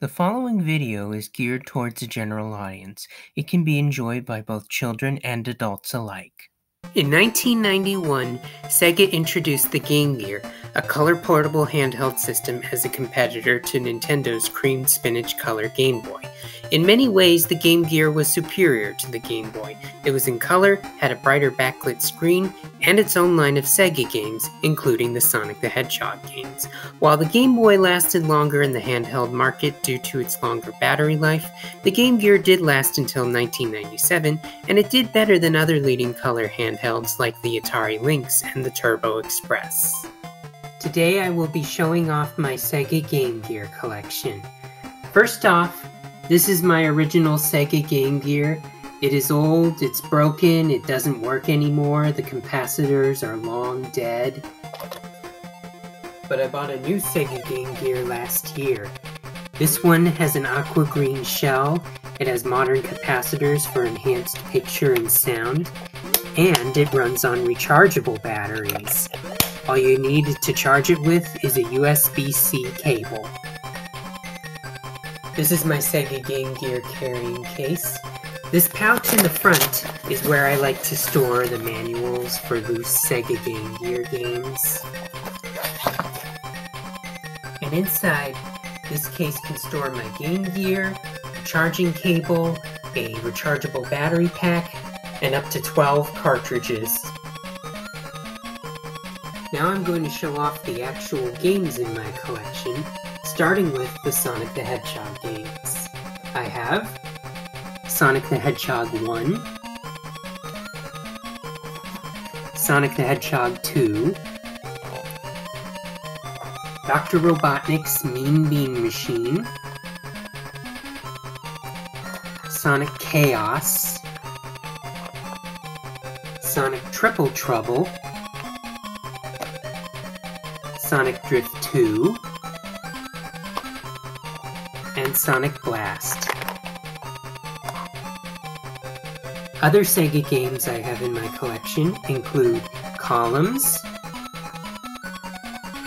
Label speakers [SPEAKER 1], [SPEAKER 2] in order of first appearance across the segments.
[SPEAKER 1] The following video is geared towards a general audience. It can be enjoyed by both children and adults alike. In 1991, Sega introduced the Game Gear, a color-portable handheld system as a competitor to Nintendo's cream spinach color Game Boy. In many ways, the Game Gear was superior to the Game Boy. It was in color, had a brighter backlit screen, and its own line of Sega games, including the Sonic the Hedgehog games. While the Game Boy lasted longer in the handheld market due to its longer battery life, the Game Gear did last until 1997, and it did better than other leading color handhelds like the Atari Lynx and the Turbo Express. Today I will be showing off my Sega Game Gear collection. First off, this is my original Sega Game Gear. It is old, it's broken, it doesn't work anymore, the capacitors are long dead. But I bought a new Sega Game Gear last year. This one has an aqua green shell, it has modern capacitors for enhanced picture and sound, and it runs on rechargeable batteries. All you need to charge it with is a USB-C cable. This is my Sega Game Gear carrying case. This pouch in the front is where I like to store the manuals for loose Sega Game Gear games. And inside, this case can store my Game Gear, a charging cable, a rechargeable battery pack, and up to 12 cartridges. Now I'm going to show off the actual games in my collection, starting with the Sonic the Hedgehog games. I have Sonic the Hedgehog 1, Sonic the Hedgehog 2, Dr. Robotnik's Mean Bean Machine, Sonic Chaos, Sonic Triple Trouble, Sonic Drift 2, and Sonic Blast. Other Sega games I have in my collection include Columns,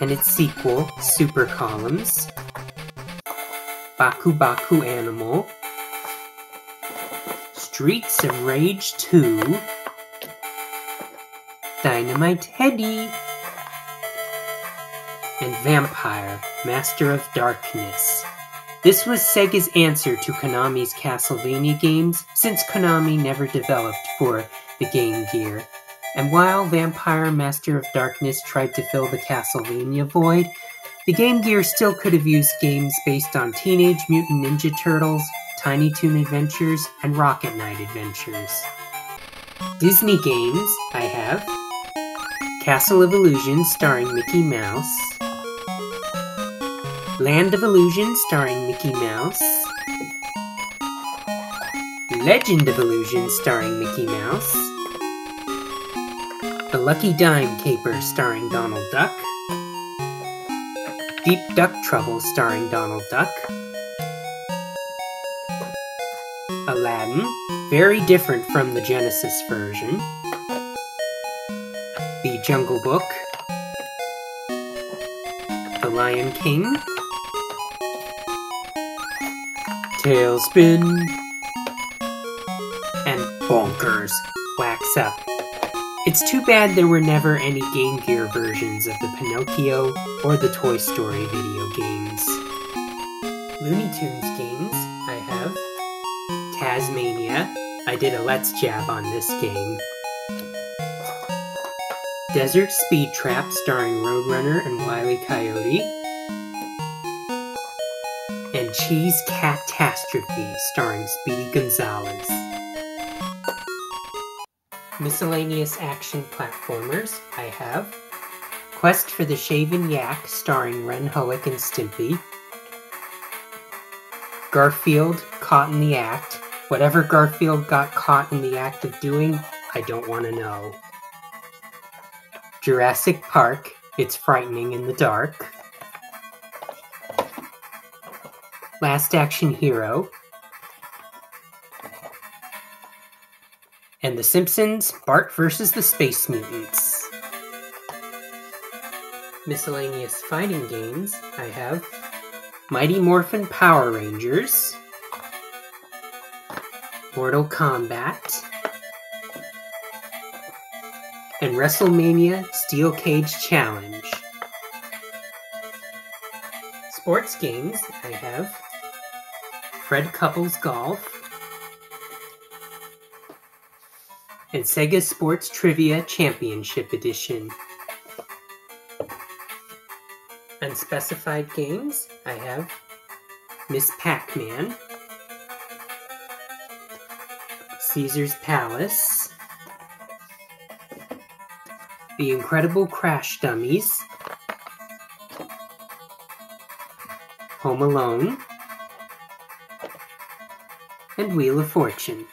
[SPEAKER 1] and its sequel, Super Columns, Baku Baku Animal, Streets of Rage 2, Dynamite Headdy, and Vampire, Master of Darkness. This was Sega's answer to Konami's Castlevania games, since Konami never developed for the Game Gear. And while Vampire Master of Darkness tried to fill the Castlevania void, the Game Gear still could have used games based on Teenage Mutant Ninja Turtles, Tiny Toon Adventures, and Rocket Knight Adventures. Disney games I have Castle of Illusion starring Mickey Mouse, Land of Illusion starring Mickey Mouse, Legend of Illusion starring Mickey Mouse, The Lucky Dime Caper starring Donald Duck, Deep Duck Trouble starring Donald Duck, Aladdin, very different from the Genesis version, The Jungle Book, The Lion King, Tailspin, and Bonkers Wax Up. It's too bad there were never any Game Gear versions of the Pinocchio or the Toy Story video games. Looney Tunes games I have Tasmania. I did a Let's Jab on this game. Desert Speed Trap starring Roadrunner and Wile E. Coyote, and Cheese Catastrophe starring Speedy Gonzales. Miscellaneous action platformers I have Quest for the Shaven Yak starring Ren Hoek and Stimpy, Garfield Caught in the Act. Whatever Garfield got caught in the act of doing, I don't want to know. Jurassic Park, It's Frightening in the Dark. Last Action Hero. And The Simpsons, Bart vs. the Space Mutants. Miscellaneous fighting games I have Mighty Morphin Power Rangers, Mortal Kombat, and WrestleMania Steel Cage Challenge. Sports games, I have Fred Couples Golf and Sega Sports Trivia Championship Edition. Unspecified games, I have Miss Pac-Man, Caesar's Palace, The Incredible Crash Dummies, Home Alone, and Wheel of Fortune.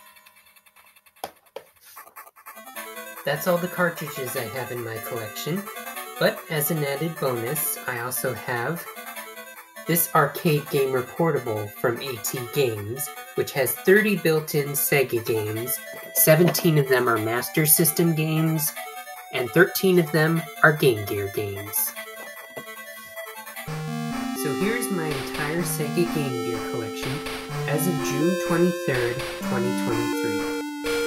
[SPEAKER 1] That's all the cartridges I have in my collection, but as an added bonus, I also have this arcade gamer portable from AT Games, which has 30 built-in Sega games, 17 of them are Master System games, and 13 of them are Game Gear games. So here's my entire Sega Game Gear collection as of June 23rd, 2023.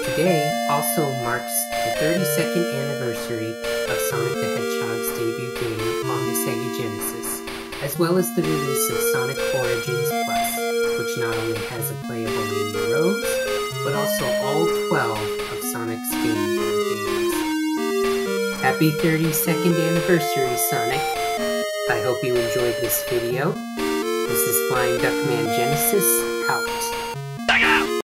[SPEAKER 1] Today also marks the 32nd anniversary of Sonic the Hedgehog's debut game on the Sega Genesis, as well as the release of Sonic Origins Plus, which not only has a playable Amy Rose, but also all 12 of Sonic's Game Gear games. Happy 32nd anniversary, Sonic! I hope you enjoyed this video. This is FlyingDuckManGenesis, out.